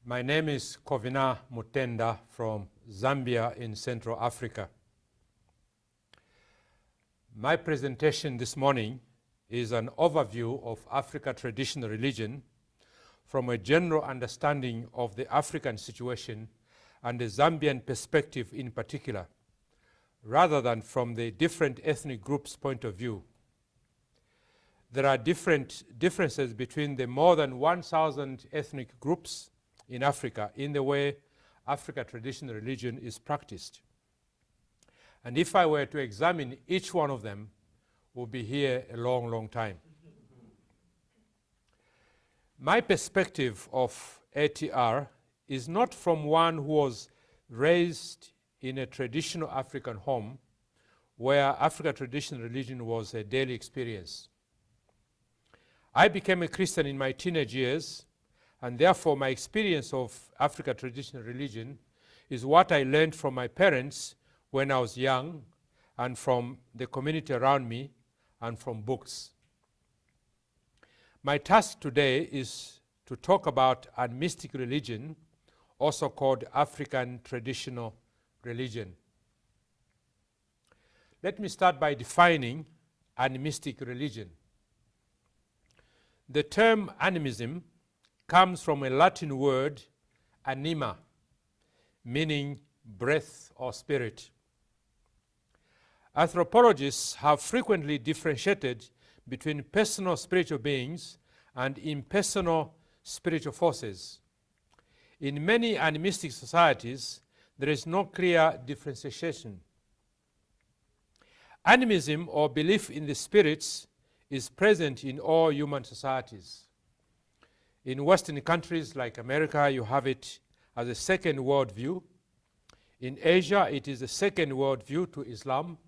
My name is Kovina Mutenda from Zambia in Central Africa. My presentation this morning is an overview of African traditional religion from a general understanding of the African situation and the Zambian perspective in particular, rather than from the different ethnic groups' point of view. There are differences between the more than 1,000 ethnic groups in Africa in the way African traditional religion is practiced. And if I were to examine each one of them, we'll be here a long, long time. My perspective of ATR is not from one who was raised in a traditional African home where African traditional religion was a daily experience. I became a Christian in my teenage years, and therefore my experience of African traditional religion is what I learned from my parents when I was young, and from the community around me, and from books. My task today is to talk about animistic religion, also called African traditional religion. Let me start by defining animistic religion. The term animism comes from a Latin word, anima, meaning breath or spirit. Anthropologists have frequently differentiated between personal spiritual beings and impersonal spiritual forces. In many animistic societies, there is no clear differentiation. Animism, or belief in the spirits, is present in all human societies. In Western countries like America, you have it as a second worldview. In Asia, it is a second worldview to Islam.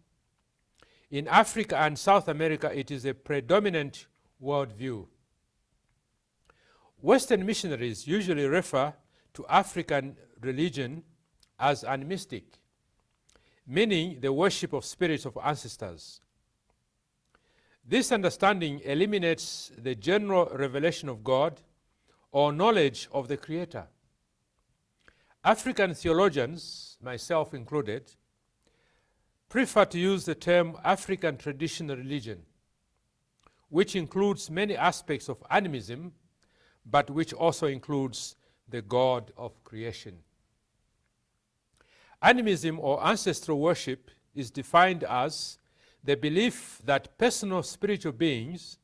In Africa and South America, it is a predominant worldview. Western missionaries usually refer to African religion as animistic, meaning the worship of spirits of ancestors. This understanding eliminates the general revelation of God or knowledge of the Creator. African theologians, myself included, prefer to use the term African traditional religion, which includes many aspects of animism, but which also includes the God of creation. Animism, or ancestral worship, is defined as the belief that personal spiritual beings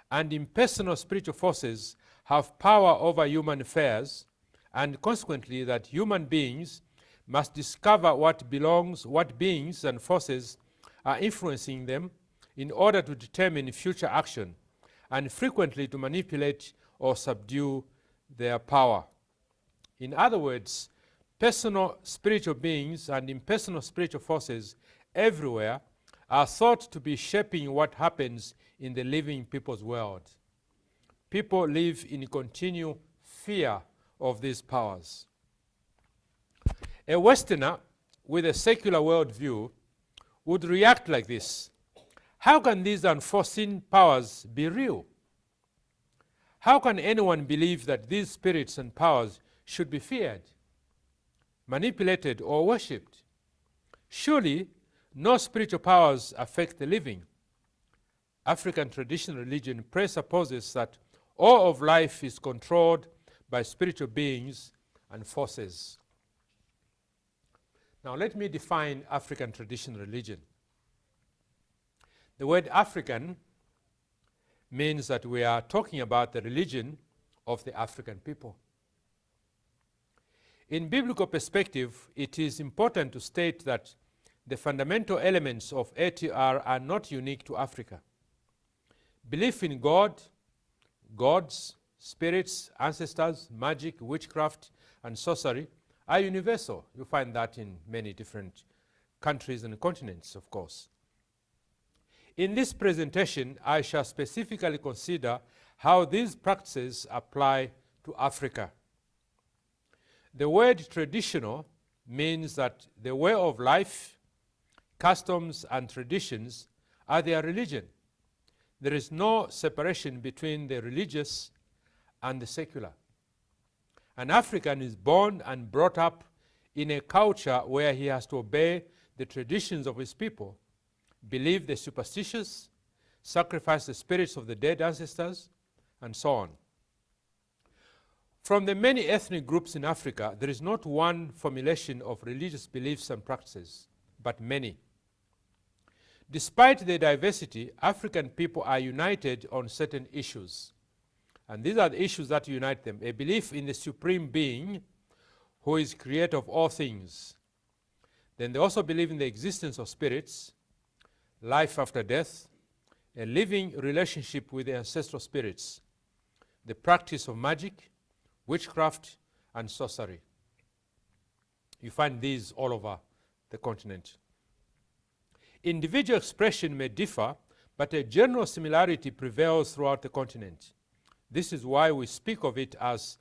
and impersonal spiritual forces have power over human affairs, and consequently that human beings must discover what beings and forces are influencing them in order to determine future action, and frequently to manipulate or subdue their power. In other words, personal spiritual beings and impersonal spiritual forces everywhere are thought to be shaping what happens in the living people's world. People live in continual fear of these powers. A Westerner with a secular worldview would react like this: how can these unforeseen powers be real? How can anyone believe that these spirits and powers should be feared, manipulated, or worshipped? Surely no spiritual powers affect the living. African traditional religion presupposes that all of life is controlled by spiritual beings and forces. Now let me define African traditional religion. The word African means that we are talking about the religion of the African people. In biblical perspective, it is important to state that the fundamental elements of ATR are not unique to Africa. Belief in God, gods, spirits, ancestors, magic, witchcraft, and sorcery are universal. You find that in many different countries and continents, of course. In this presentation, I shall specifically consider how these practices apply to Africa. The word traditional means that the way of life, customs, and traditions are their religion. There is no separation between the religious and the secular. An African is born and brought up in a culture where he has to obey the traditions of his people, believe the superstitious, sacrifice the spirits of the dead ancestors, and so on. From the many ethnic groups in Africa, there is not one formulation of religious beliefs and practices, but many. Despite their diversity, African people are united on certain issues. And these are the issues that unite them: a belief in the supreme being who is creator of all things. Then they also believe in the existence of spirits, life after death, a living relationship with the ancestral spirits, the practice of magic, witchcraft, and sorcery. You find these all over the continent. Individual expression may differ, but a general similarity prevails throughout the continent. This is why we speak of it as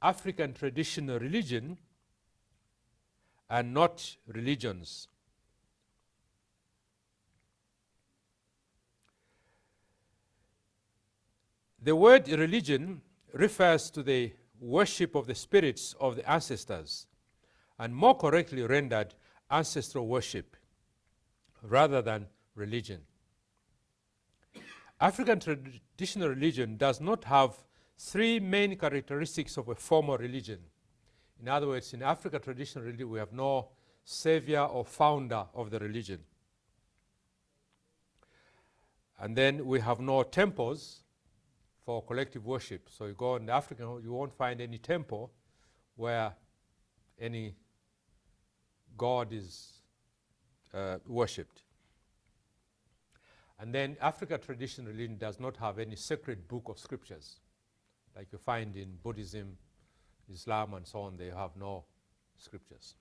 African traditional religion and not religions. The word religion refers to the worship of the spirits of the ancestors, and more correctly rendered, ancestral worship, rather than religion. African traditional religion does not have three main characteristics of a formal religion. In other words, in African traditional religion, we have no savior or founder of the religion. And then we have no temples for collective worship. So you go in Africa, you won't find any temple where any god is worshipped. And then African traditional religion does not have any sacred book of scriptures, like you find in Buddhism, Islam, and so on. They have no scriptures.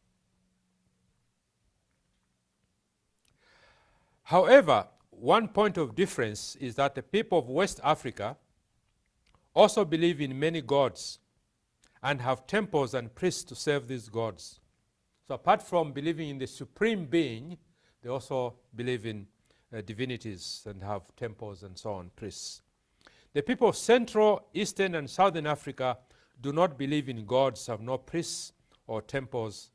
However, one point of difference is that the people of West Africa also believe in many gods and have temples and priests to serve these gods. So apart from believing in the supreme being, they also believe in divinities and have temples and so on, priests. The people of Central, Eastern, and Southern Africa do not believe in gods, have no priests or temples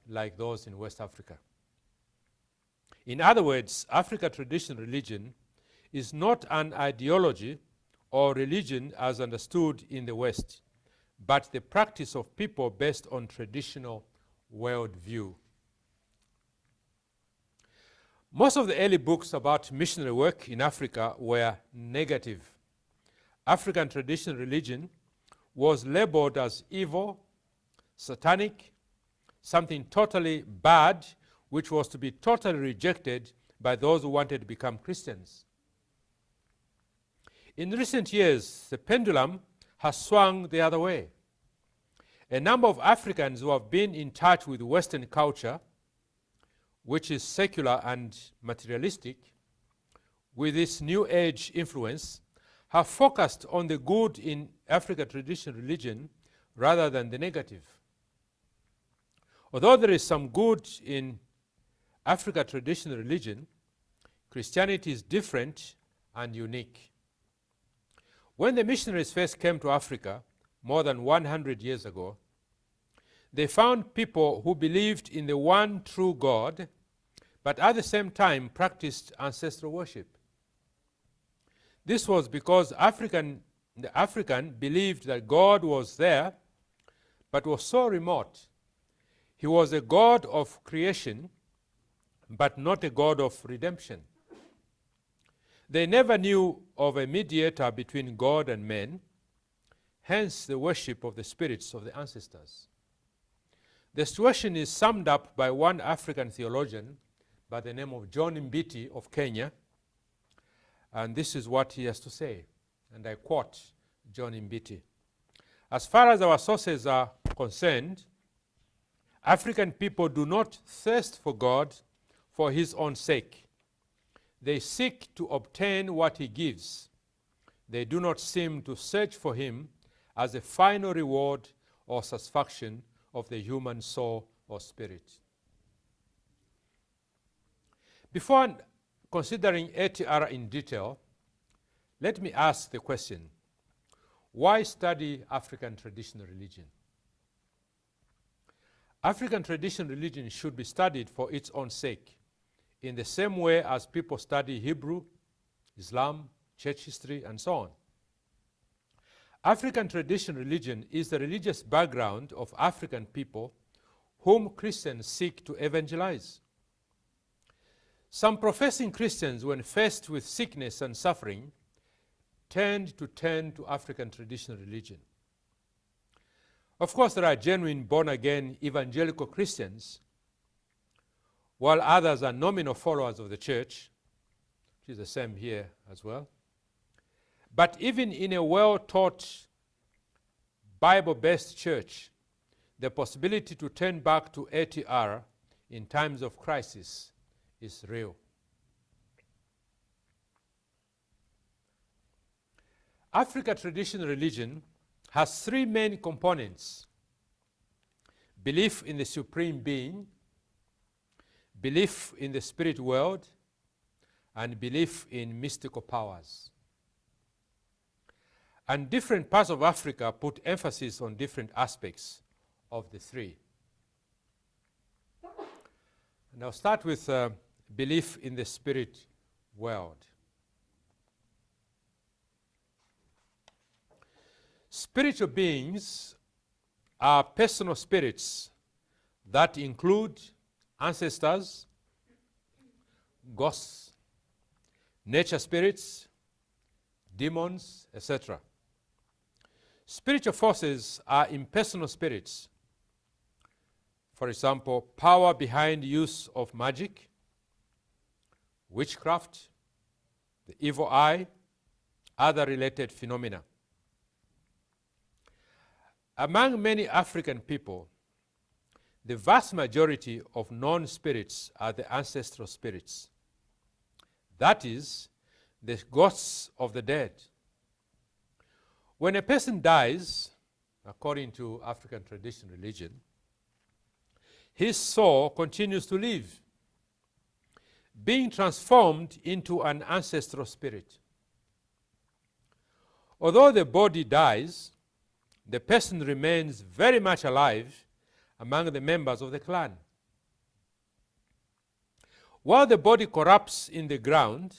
like those in West Africa. In other words, African traditional religion is not an ideology or religion as understood in the West, but the practice of people based on traditional worldview. Most of the early books about missionary work in Africa were negative. African traditional religion was labeled as evil, satanic, something totally bad, which was to be totally rejected by those who wanted to become Christians. In recent years, the pendulum has swung the other way. A number of Africans who have been in touch with Western culture, which is secular and materialistic, with its New Age influence, have focused on the good in African traditional religion rather than the negative. Although there is some good in African traditional religion, Christianity is different and unique. When the missionaries first came to Africa, more than 100 years ago, they found people who believed in the one true God, but at the same time practiced ancestral worship. This was because the African believed that God was there, but was so remote. He was a God of creation, but not a God of redemption. They never knew of a mediator between God and men, hence the worship of the spirits of the ancestors. The situation is summed up by one African theologian by the name of John Mbiti of Kenya, and this is what he has to say, and I quote John Mbiti. As far as our sources are concerned, African people do not thirst for God for his own sake. They seek to obtain what he gives. They do not seem to search for him as a final reward or satisfaction of the human soul or spirit. Before considering ATR in detail, let me ask the question, Why study African traditional religion? African traditional religion should be studied for its own sake, in the same way as people study Hebrew, Islam, church history, and so on. African traditional religion is the religious background of African people whom Christians seek to evangelize. Some professing Christians, when faced with sickness and suffering, tend to turn to African traditional religion. Of course, there are genuine born-again evangelical Christians, while others are nominal followers of the church, which is the same here as well. But even in a well-taught, Bible-based church, the possibility to turn back to ATR in times of crisis is real. African traditional religion has three main components: belief in the supreme being, belief in the spirit world, and belief in mystical powers. And different parts of Africa put emphasis on different aspects of the three. And I'll start with belief in the spirit world. Spiritual beings are personal spirits that include ancestors, ghosts, nature spirits, demons, etc. Spiritual forces are impersonal spirits. For example, power behind use of magic, witchcraft, the evil eye, other related phenomena. Among many African people, the vast majority of known spirits are the ancestral spirits. That is, the ghosts of the dead. When a person dies, according to African traditional religion, his soul continues to live, being transformed into an ancestral spirit. Although the body dies, the person remains very much alive among the members of the clan. While the body corrupts in the ground,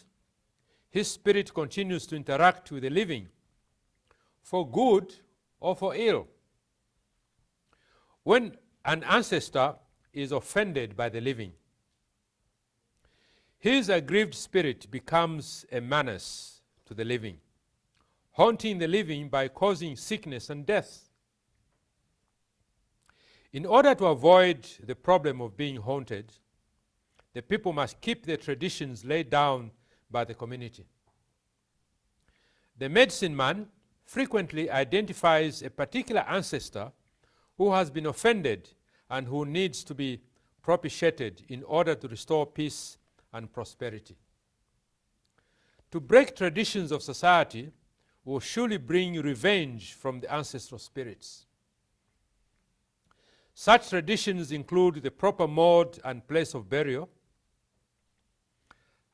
his spirit continues to interact with the living, for good or for ill. When an ancestor is offended by the living, his aggrieved spirit becomes a menace to the living, haunting the living by causing sickness and death. In order to avoid the problem of being haunted, the people must keep the traditions laid down by the community. The medicine man frequently identifies a particular ancestor who has been offended and who needs to be propitiated in order to restore peace and prosperity. To break traditions of society will surely bring revenge from the ancestral spirits. Such traditions include the proper mode and place of burial.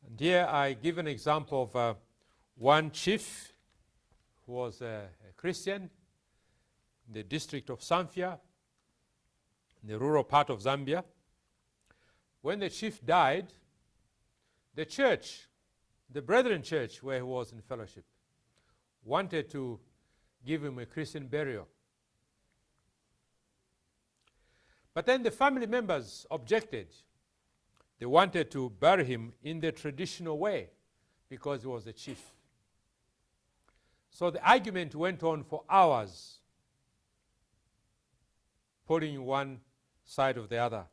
And here I give an example of one chief who was a Christian in the district of Zambia, in the rural part of Zambia. When the chief died, the church, the Brethren Church where he was in fellowship, wanted to give him a Christian burial. But then the family members objected. They wanted to bury him in the traditional way because he was a chief. So the argument went on for hours, pulling one side of the other.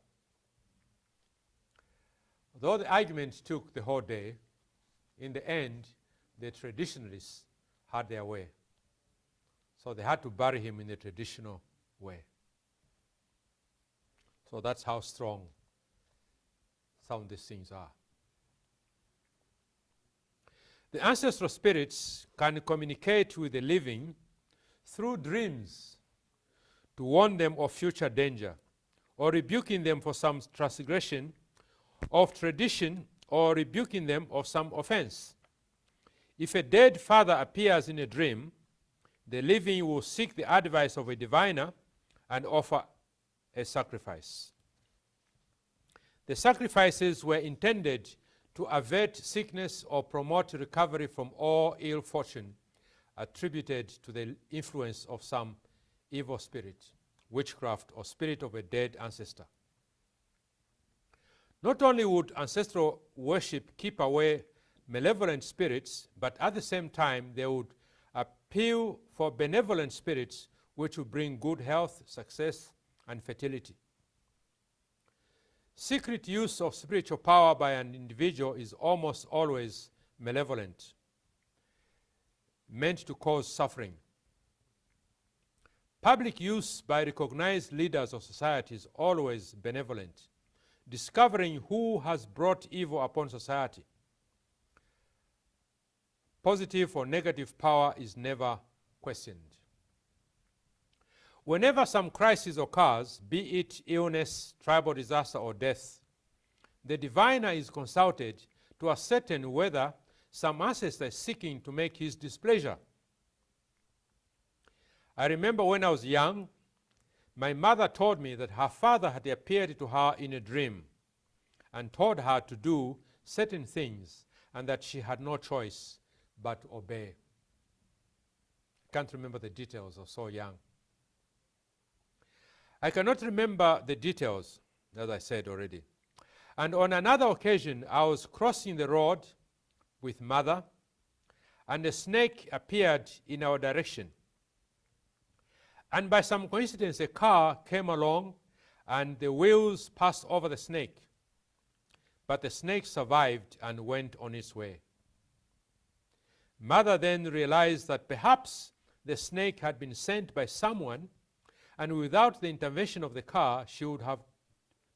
Though the argument took the whole day, in the end, the traditionalists had their way. So they had to bury him in the traditional way. So that's how strong some of these things are. The ancestral spirits can communicate with the living through dreams to warn them of future danger, or rebuking them for some transgression of tradition, or rebuking them of some offense. If a dead father appears in a dream, the living will seek the advice of a diviner and offer a sacrifice. The sacrifices were intended to avert sickness or promote recovery from all ill fortune attributed to the influence of some evil spirit, witchcraft, or spirit of a dead ancestor. Not only would ancestral worship keep away malevolent spirits, but at the same time they would appeal for benevolent spirits which would bring good health, success, and fertility. Secret use of spiritual power by an individual is almost always malevolent, meant to cause suffering. Public use by recognized leaders of society is always benevolent, discovering who has brought evil upon society. Positive or negative power is never questioned. Whenever some crisis occurs, be it illness, tribal disaster, or death, the diviner is consulted to ascertain whether some ancestor is seeking to make his displeasure. I remember when I was young, my mother told me that her father had appeared to her in a dream and told her to do certain things and that she had no choice but to obey. I can't remember the details, I was so young. I cannot remember the details, as I said already. And on another occasion, I was crossing the road with mother, and a snake appeared in our direction. And by some coincidence, a car came along, and the wheels passed over the snake. But the snake survived and went on its way. Mother then realized that perhaps the snake had been sent by someone, and without the intervention of the car, she would have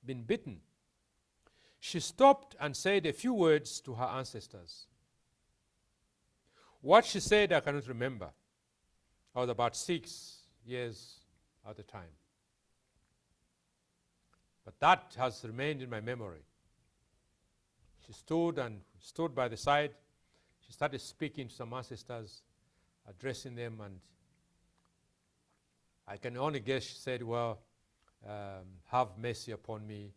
been bitten. She stopped and said a few words to her ancestors. What she said, I cannot remember. I was about 6 years at the time. But that has remained in my memory. She stood by the side. She started speaking to some ancestors, addressing them, and I can only guess she said, well, have mercy upon me,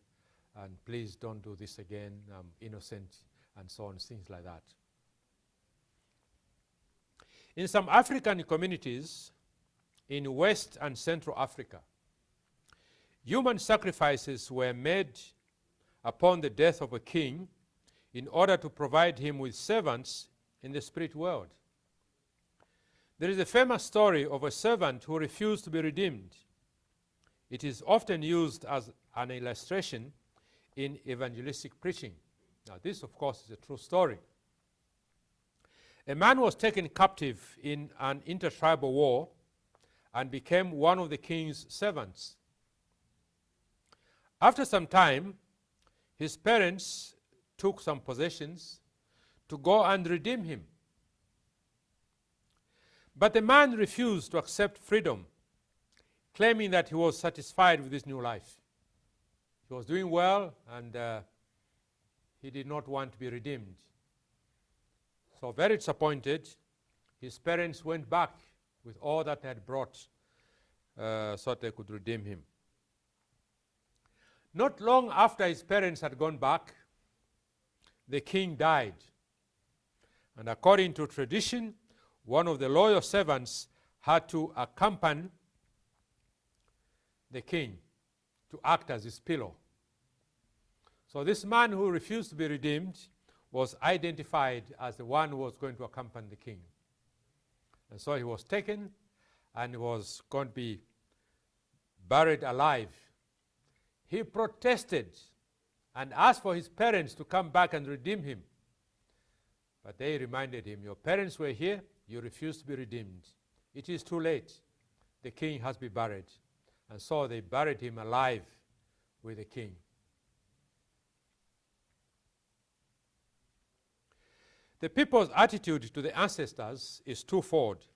and please don't do this again, I'm innocent, and so on, things like that. In some African communities in West and Central Africa, human sacrifices were made upon the death of a king in order to provide him with servants in the spirit world. There is a famous story of a servant who refused to be redeemed. It is often used as an illustration in evangelistic preaching. Now, this, of course, is a true story. A man was taken captive in an intertribal war and became one of the king's servants. After some time, his parents took some possessions to go and redeem him. But the man refused to accept freedom, claiming that he was satisfied with his new life. He was doing well, and he did not want to be redeemed. So very disappointed, his parents went back with all that they had brought so that they could redeem him. Not long after his parents had gone back, the king died. And according to tradition, one of the loyal servants had to accompany the king to act as his pillow. So this man who refused to be redeemed was identified as the one who was going to accompany the king. And so he was taken and was going to be buried alive. He protested and asked for his parents to come back and redeem him. But they reminded him, your parents were here, you refused to be redeemed. It is too late. The king has been buried. And so they buried him alive with the king. The people's attitude to the ancestors is twofold.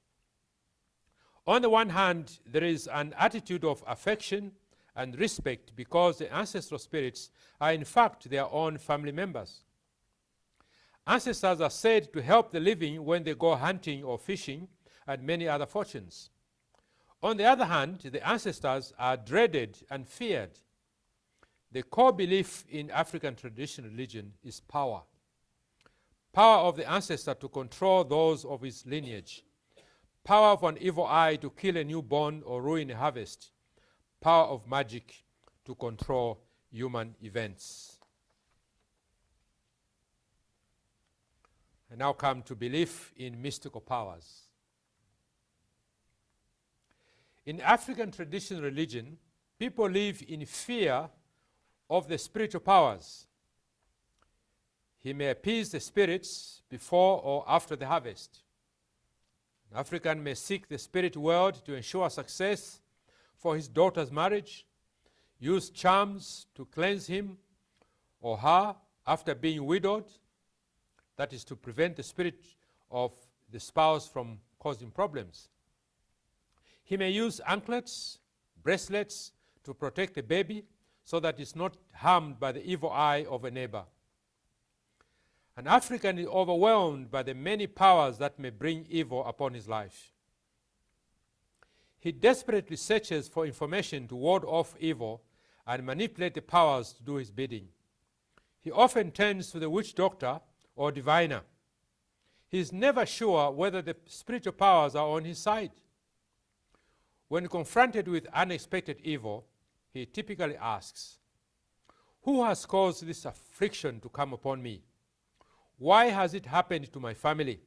On the one hand, there is an attitude of affection and respect because the ancestral spirits are in fact their own family members. Ancestors are said to help the living when they go hunting or fishing, and many other fortunes. On the other hand, the ancestors are dreaded and feared. The core belief in African traditional religion is power. Power of the ancestor to control those of his lineage. Power of an evil eye to kill a newborn or ruin a harvest. Power of magic to control human events. I now come to belief in mystical powers. In African traditional religion, people live in fear of the spiritual powers. He may appease the spirits before or after the harvest. An African may seek the spirit world to ensure success for his daughter's marriage, use charms to cleanse him or her after being widowed, that is to prevent the spirit of the spouse from causing problems. He may use anklets, bracelets to protect the baby so that it's not harmed by the evil eye of a neighbor. An African is overwhelmed by the many powers that may bring evil upon his life. He desperately searches for information to ward off evil and manipulate the powers to do his bidding. He often turns to the witch doctor or diviner. He is never sure whether the spiritual powers are on his side. When confronted with unexpected evil, he typically asks, "Who has caused this affliction to come upon me? Why has it happened to my family?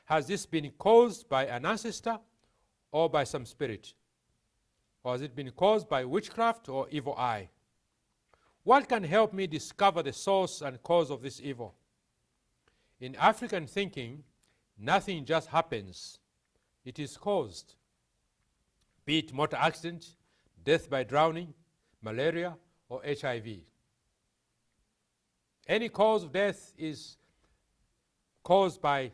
Has this been caused by an ancestor or by some spirit? Or has it been caused by witchcraft or evil eye? What can help me discover the source and cause of this evil?" In African thinking, nothing just happens. It is caused. Be it motor accident, death by drowning, malaria, or HIV. Any cause of death is caused by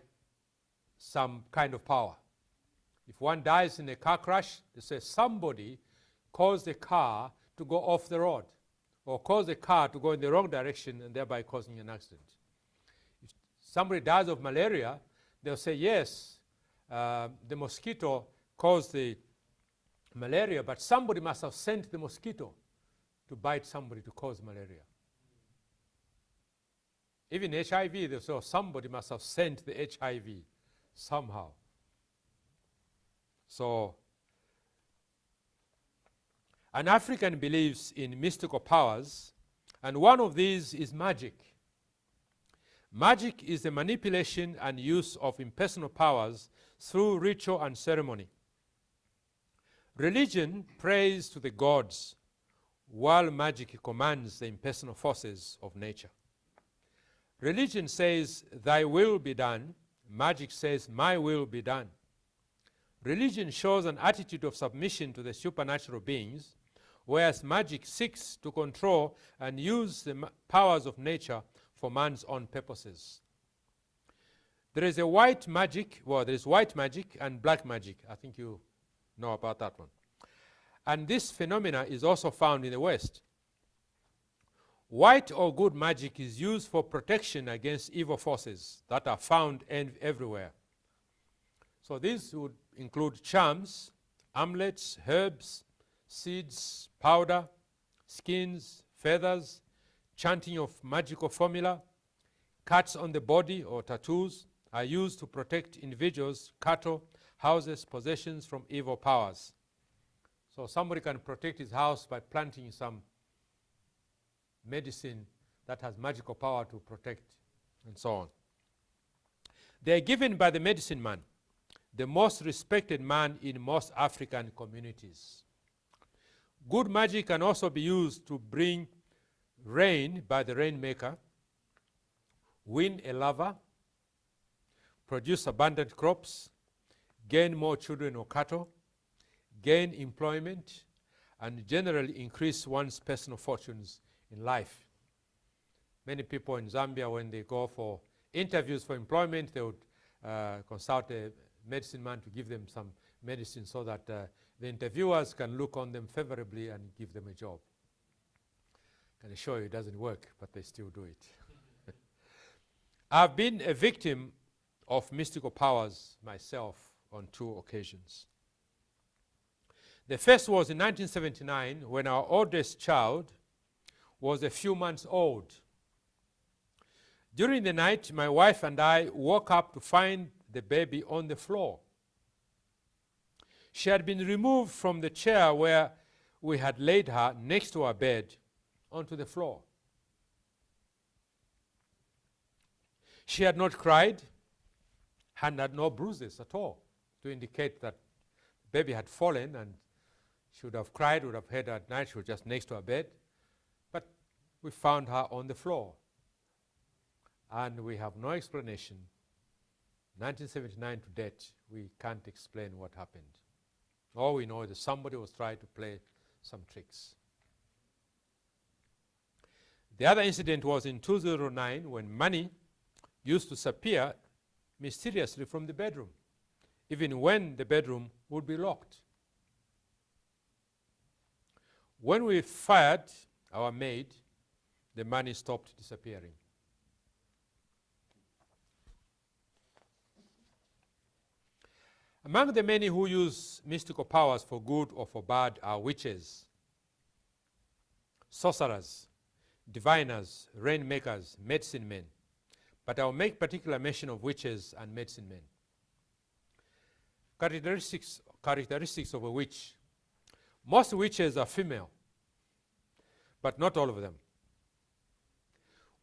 some kind of power. If one dies in a car crash, they say somebody caused the car to go off the road or caused the car to go in the wrong direction and thereby causing an accident. If somebody dies of malaria, they'll say, yes, the mosquito caused the malaria, but somebody must have sent the mosquito to bite somebody to cause malaria. Even HIV, they say somebody must have sent the HIV somehow. So, an African believes in mystical powers, and one of these is magic. Magic is the manipulation and use of impersonal powers through ritual and ceremony. Religion prays to the gods, while magic commands the impersonal forces of nature. Religion says, "Thy will be done." Magic says, "My will be done." Religion shows an attitude of submission to the supernatural beings, whereas magic seeks to control and use the powers of nature for man's own purposes. There is white magic and black magic. I think you know about that one. And this phenomena is also found in the West. White or good magic is used for protection against evil forces that are found everywhere. So these would include charms, amulets, herbs, seeds, powder, skins, feathers, chanting of magical formula, cuts on the body or tattoos are used to protect individuals, cattle, houses, possessions from evil powers. So somebody can protect his house by planting some medicine that has magical power to protect, and so on. They are given by the medicine man, the most respected man in most African communities. Good magic can also be used to bring rain by the rainmaker, win a lover, produce abundant crops, gain more children or cattle, gain employment, and generally increase one's personal fortunes in life. Many people in Zambia, when they go for interviews for employment, they would consult a medicine man to give them some medicine so that the interviewers can look on them favorably and give them a job. I can assure you it doesn't work, but they still do it. I've been a victim of mystical powers myself on 2 occasions. The first was in 1979 when our oldest child was a few months old. During the night, my wife and I woke up to find the baby on the floor. She had been removed from the chair where we had laid her next to our bed onto the floor. She had not cried and had no bruises at all to indicate that the baby had fallen, and she would have cried, would have had her at night. She was just next to her bed. But we found her on the floor. And we have no explanation. 1979 to date, we can't explain what happened. All we know is that somebody was trying to play some tricks. The other incident was in 2009 when money used to disappear mysteriously from the bedroom, even when the bedroom would be locked. When we fired our maid, the money stopped disappearing. Among the many who use mystical powers for good or for bad are witches, sorcerers, diviners, rainmakers, medicine men. But I'll make particular mention of witches and medicine men. Characteristics of a witch. Most witches are female, but not all of them.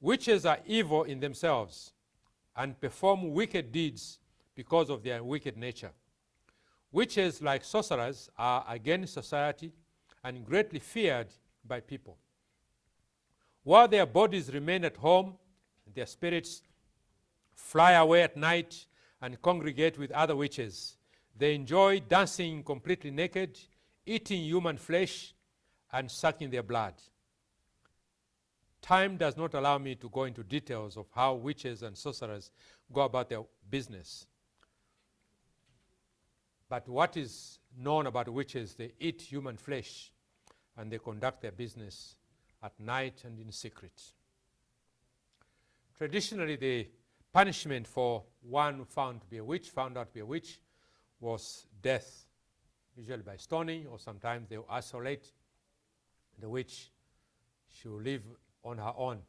Witches are evil in themselves and perform wicked deeds because of their wicked nature. Witches, like sorcerers, are against society and greatly feared by people. While their bodies remain at home, their spirits fly away at night and congregate with other witches. They enjoy dancing completely naked, eating human flesh, and sucking their blood. Time does not allow me to go into details of how witches and sorcerers go about their business. But what is known about witches, they eat human flesh and they conduct their business at night and in secret. Traditionally, the punishment for one found out to be a witch, was death, usually by stoning, or sometimes they will isolate the witch. She will live on her own.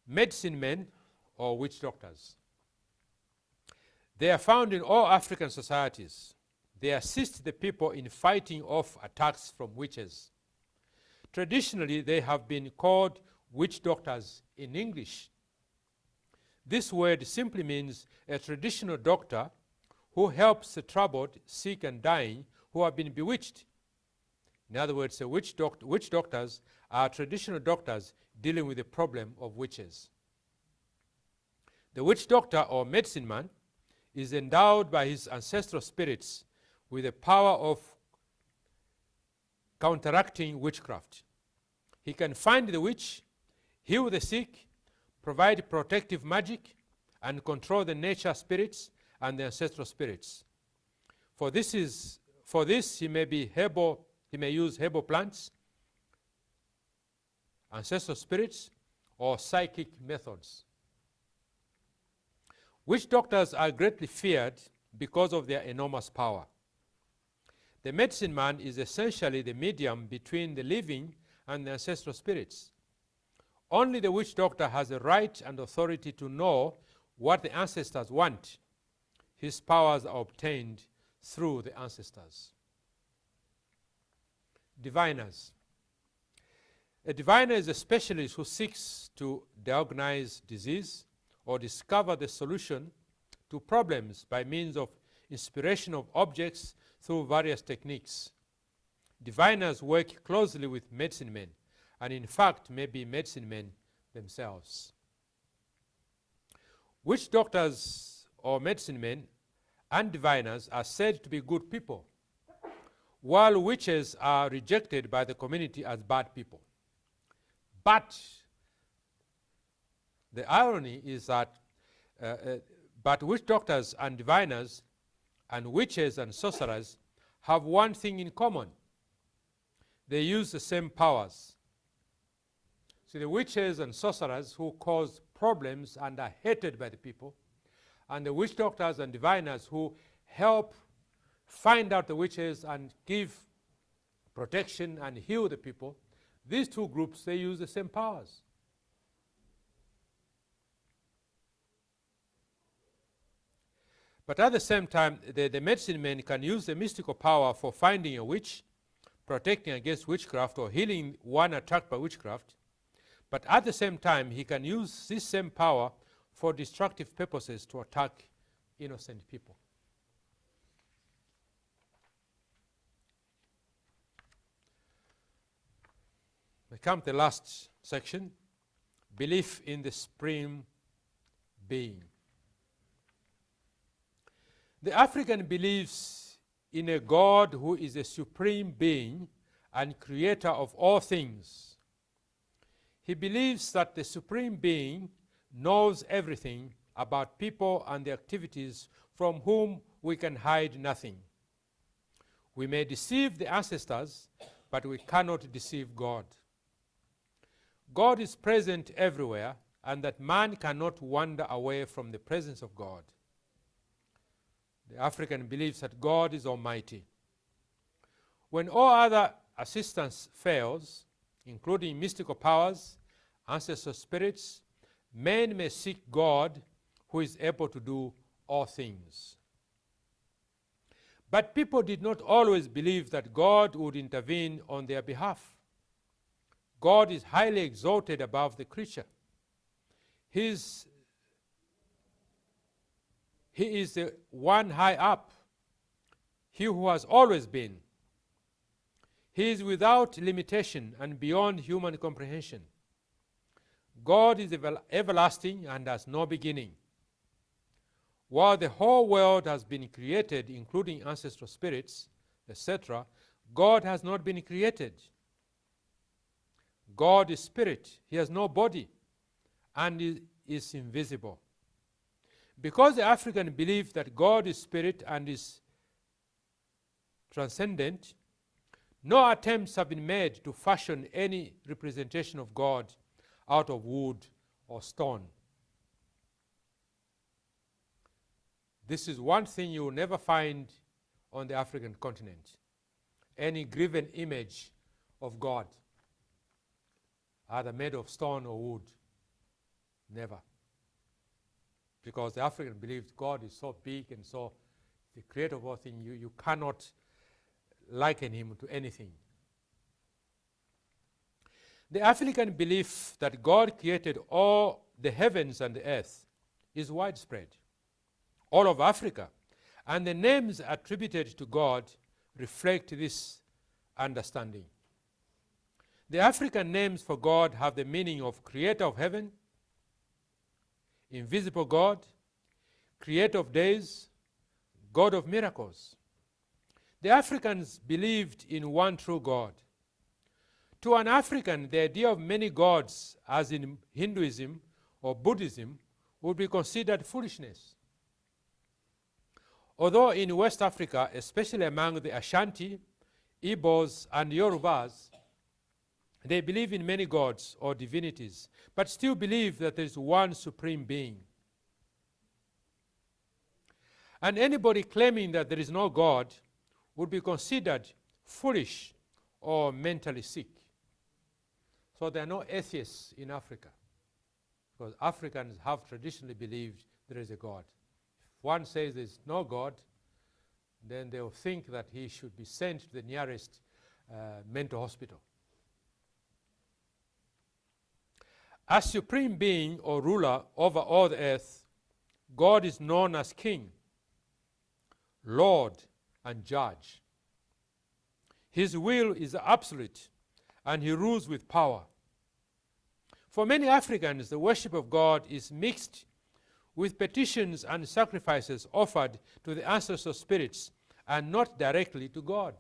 Medicine men or witch doctors. They are found in all African societies. They assist the people in fighting off attacks from witches. Traditionally, they have been called witch doctors in English. This word simply means a traditional doctor who helps the troubled, sick, and dying who have been bewitched. In other words, witch doctors are traditional doctors dealing with the problem of witches. The witch doctor or medicine man is endowed by his ancestral spirits with the power of counteracting witchcraft. He can find the witch, heal the sick, provide protective magic, and control the nature spirits and the ancestral spirits. For this he may use herbal plants, ancestral spirits, or psychic methods. Witch doctors are greatly feared because of their enormous power. The medicine man is essentially the medium between the living and the ancestral spirits. Only the witch doctor has the right and authority to know what the ancestors want. His powers are obtained through the ancestors. Diviners. A diviner is a specialist who seeks to diagnose disease or discover the solution to problems by means of inspiration of objects through various techniques. Diviners work closely with medicine men, and in fact may be medicine men themselves. Witch doctors or medicine men and diviners are said to be good people, while witches are rejected by the community as bad people. But the irony is that but witch doctors and diviners and witches and sorcerers have one thing in common. They use the same powers. to the witches and sorcerers who cause problems and are hated by the people, and the witch doctors and diviners who help find out the witches and give protection and heal the people. These two groups, they use the same powers. But at the same time, the medicine man can use the mystical power for finding a witch, protecting against witchcraft, or healing one attacked by witchcraft. But at the same time, he can use this same power for destructive purposes to attack innocent people. We come to the last section, belief in the supreme being. The African believes in a God who is a supreme being and creator of all things. He believes that the supreme being knows everything about people and their activities, from whom we can hide nothing. We may deceive the ancestors, but we cannot deceive God. God is present everywhere, and that man cannot wander away from the presence of God. The African believes that God is almighty. When all other assistance fails, including mystical powers, ancestral spirits, men may seek God, who is able to do all things. But people did not always believe that God would intervene on their behalf. God is highly exalted above the creature. He is the one high up, he who has always been. He is without limitation and beyond human comprehension. God is everlasting and has no beginning. While the whole world has been created, including ancestral spirits, etc., God has not been created. God is spirit. He has no body and is invisible. Because the African believe that God is spirit and is transcendent, no attempts have been made to fashion any representation of God out of wood or stone. This is one thing you will never find on the African continent. Any graven image of God, either made of stone or wood. Never. Because the African believes God is so big and so the creator of all things, you cannot liken him to anything. The African belief that God created all the heavens and the earth is widespread all over Africa, and the names attributed to God reflect this understanding. The African names for God have the meaning of creator of heaven, invisible God, creator of days, God of miracles. The Africans believed in one true God. To an African, the idea of many gods, as in Hinduism or Buddhism, would be considered foolishness. Although in West Africa, especially among the Ashanti, Igbos, and Yorubas, they believe in many gods or divinities, but still believe that there is one supreme being. And anybody claiming that there is no God would be considered foolish or mentally sick. So there are no atheists in Africa, because Africans have traditionally believed there is a God. If one says there is no God, then they will think that he should be sent to the nearest mental hospital. As supreme being or ruler over all the earth, God is known as King, Lord, and Judge. His will is absolute, and he rules with power. For many Africans, the worship of God is mixed with petitions and sacrifices offered to the ancestral spirits and not directly to God.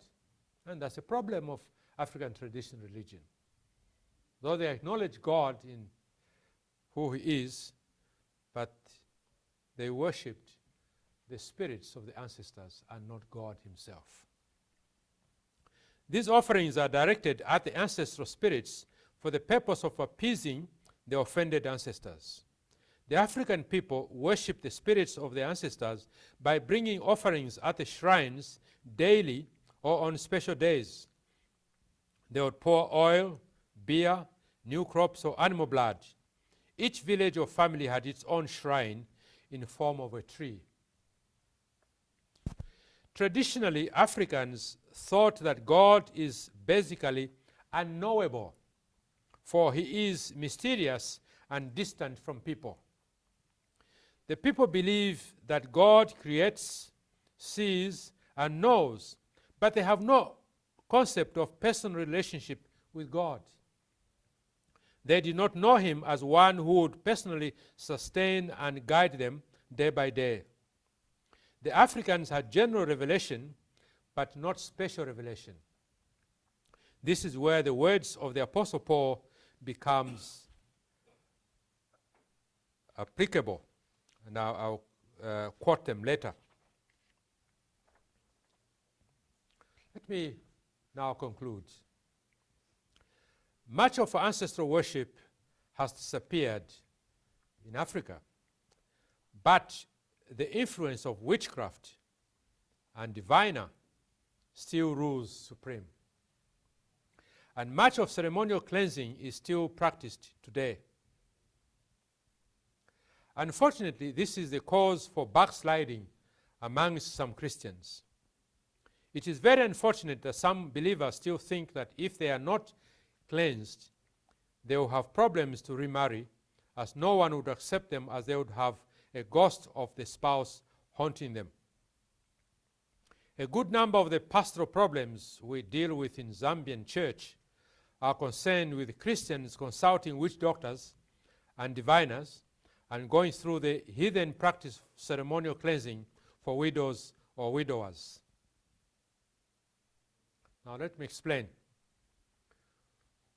And that's a problem of African traditional religion. Though they acknowledge God in who he is, but they worshipped the spirits of the ancestors and not God himself. These offerings are directed at the ancestral spirits for the purpose of appeasing the offended ancestors. The African people worship the spirits of their ancestors by bringing offerings at the shrines daily or on special days. They would pour oil, beer, new crops, or animal blood. Each village or family had its own shrine in the form of a tree. Traditionally, Africans thought that God is basically unknowable, for he is mysterious and distant from people. The people believe that God creates, sees, and knows, but they have no concept of personal relationship with God. They did not know him as one who would personally sustain and guide them day by day. The Africans had general revelation, but not special revelation. This is where the words of the Apostle Paul becomes applicable. And I'll quote them later. Let me now conclude. Much of ancestral worship has disappeared in Africa, but the influence of witchcraft and diviner still rules supreme. And much of ceremonial cleansing is still practiced today. Unfortunately, this is the cause for backsliding amongst some Christians. It is very unfortunate that some believers still think that if they are not cleansed, they will have problems to remarry, as no one would accept them, as they would have a ghost of the spouse haunting them. A good number of the pastoral problems we deal with in Zambian church are concerned with Christians consulting witch doctors and diviners and going through the heathen practice of ceremonial cleansing for widows or widowers. Now let me explain.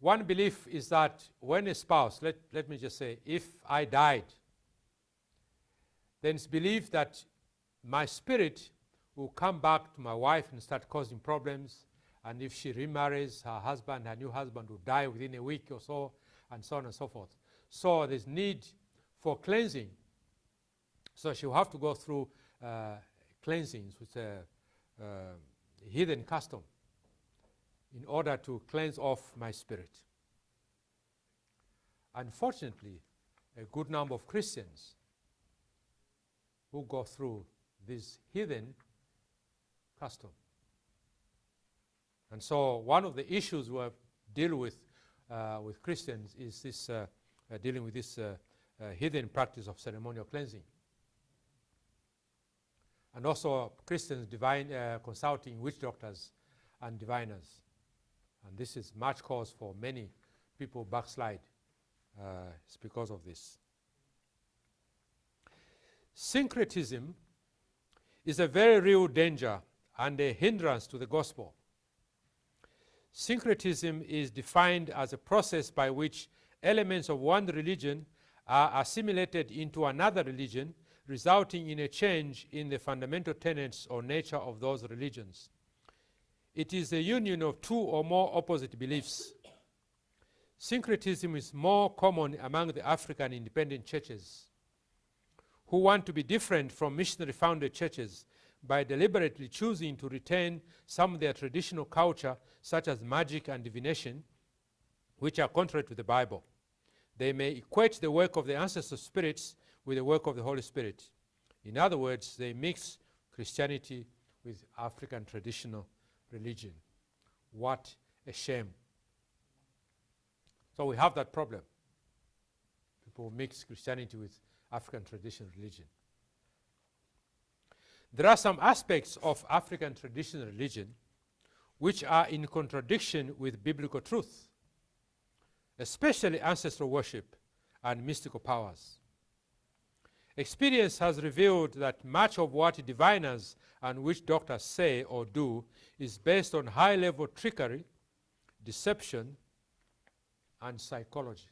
One belief is that when a spouse, let me just say, if I died, then it's believed that my spirit will come back to my wife and start causing problems, and if she remarries, her new husband will die within a week or so, and so on and so forth. So there's need for cleansing. So she'll have to go through cleansings, which is a heathen custom, in order to cleanse off my spirit. Unfortunately, a good number of Christians who go through this heathen custom. And so one of the issues we deal with Christians is this dealing with this heathen practice of ceremonial cleansing. And also Christians consulting witch doctors and diviners. And this is much cause for many people backslide. It's because of this. Syncretism is a very real danger and a hindrance to the gospel. Syncretism is defined as a process by which elements of one religion are assimilated into another religion, resulting in a change in the fundamental tenets or nature of those religions. It is the union of two or more opposite beliefs. Syncretism is more common among the African independent churches, who want to be different from missionary-founded churches by deliberately choosing to retain some of their traditional culture, such as magic and divination, which are contrary to the Bible. They may equate the work of the ancestor spirits with the work of the Holy Spirit. In other words, they mix Christianity with African traditional religion. What a shame. So we have that problem. People mix Christianity with African traditional religion. There are some aspects of African traditional religion which are in contradiction with biblical truth, especially ancestral worship and mystical powers. Experience has revealed that much of what diviners and witch doctors say or do is based on high-level trickery, deception, and psychology.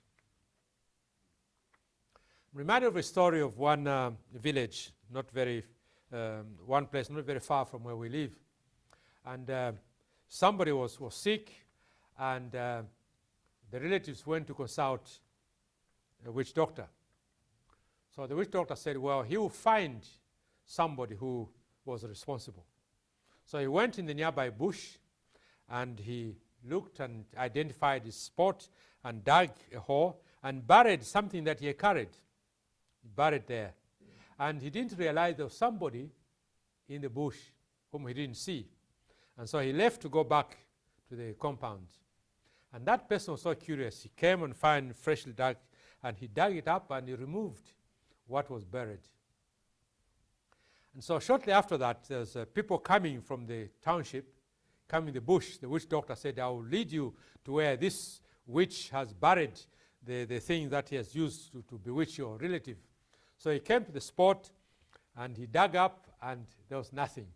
I'm reminded of a story of one village, one place not very far from where we live. And somebody was sick, and the relatives went to consult a witch doctor. So the witch doctor said, well, he will find somebody who was responsible. So he went in the nearby bush and he looked and identified his spot and dug a hole and buried something that he had carried. He buried there. And he didn't realize there was somebody in the bush whom he didn't see. And so he left to go back to the compound. And that person was so curious. He came and found freshly dug, and he dug it up and he removed what was buried. And so shortly after that, there's people coming from the township, coming in the bush. The witch doctor said, I will lead you to where this witch has buried the thing that he has used to bewitch your relative. So he came to the spot and he dug up and there was nothing.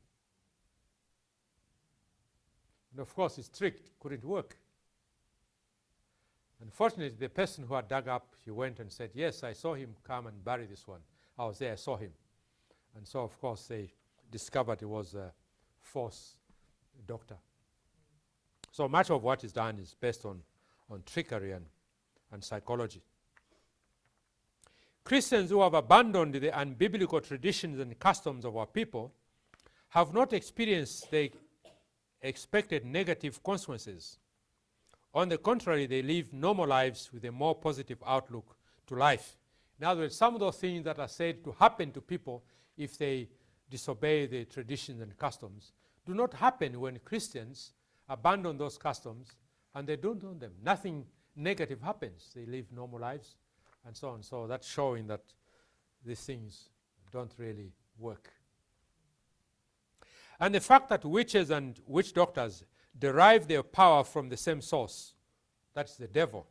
And of course his trick couldn't work. Unfortunately, the person who had dug up, he went and said, yes, I saw him come and bury this one. I was there, I saw him. And so of course they discovered it was a false doctor. So much of what is done is based on trickery and psychology. Christians who have abandoned the unbiblical traditions and customs of our people have not experienced the expected negative consequences. On the contrary, they live normal lives with a more positive outlook to life. In other words, some of those things that are said to happen to people if they disobey the traditions and customs do not happen when Christians abandon those customs and they don't own them. Nothing negative happens. They live normal lives and so on. So that's showing that these things don't really work. And the fact that witches and witch doctors derive their power from the same source, that's the devil,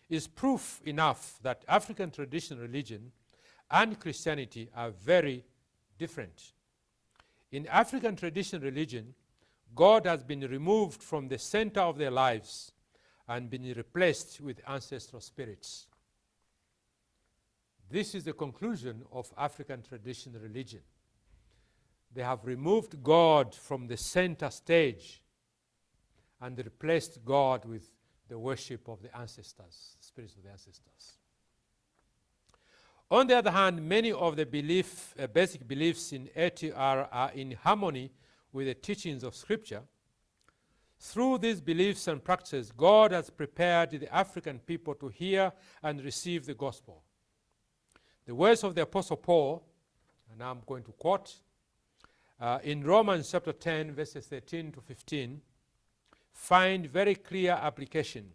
is proof enough that African traditional religion and Christianity are very different. In African traditional religion, God has been removed from the center of their lives and been replaced with ancestral spirits. This is the conclusion of African traditional religion. They have removed God from the center stage and replaced God with the worship of the ancestors, the spirits of the ancestors. On the other hand, many of the basic beliefs in ATR are in harmony with the teachings of Scripture. Through these beliefs and practices, God has prepared the African people to hear and receive the gospel. The words of the Apostle Paul, and now I'm going to quote, in Romans chapter 10, verses 13 to 15, find very clear application,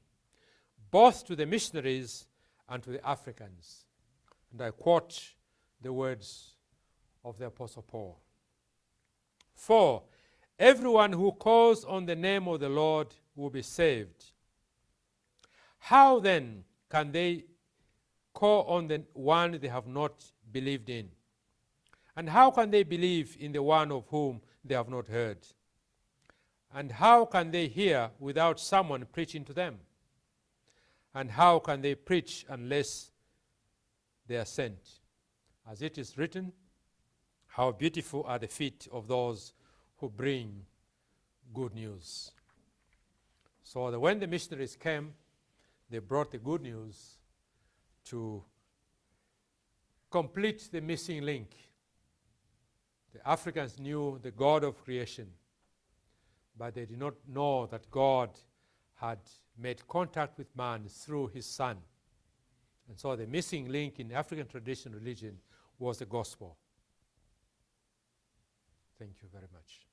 both to the missionaries and to the Africans. And I quote the words of the Apostle Paul. For everyone who calls on the name of the Lord will be saved. How then can they call on the one they have not believed in? And how can they believe in the one of whom they have not heard? And how can they hear without someone preaching to them? And how can they preach unless they are sent? As it is written, how beautiful are the feet of those who bring good news. So that when the missionaries came, they brought the good news to complete the missing link. The Africans knew the God of creation, but they did not know that God had made contact with man through his Son. And so the missing link in African traditional religion was the gospel. Thank you very much.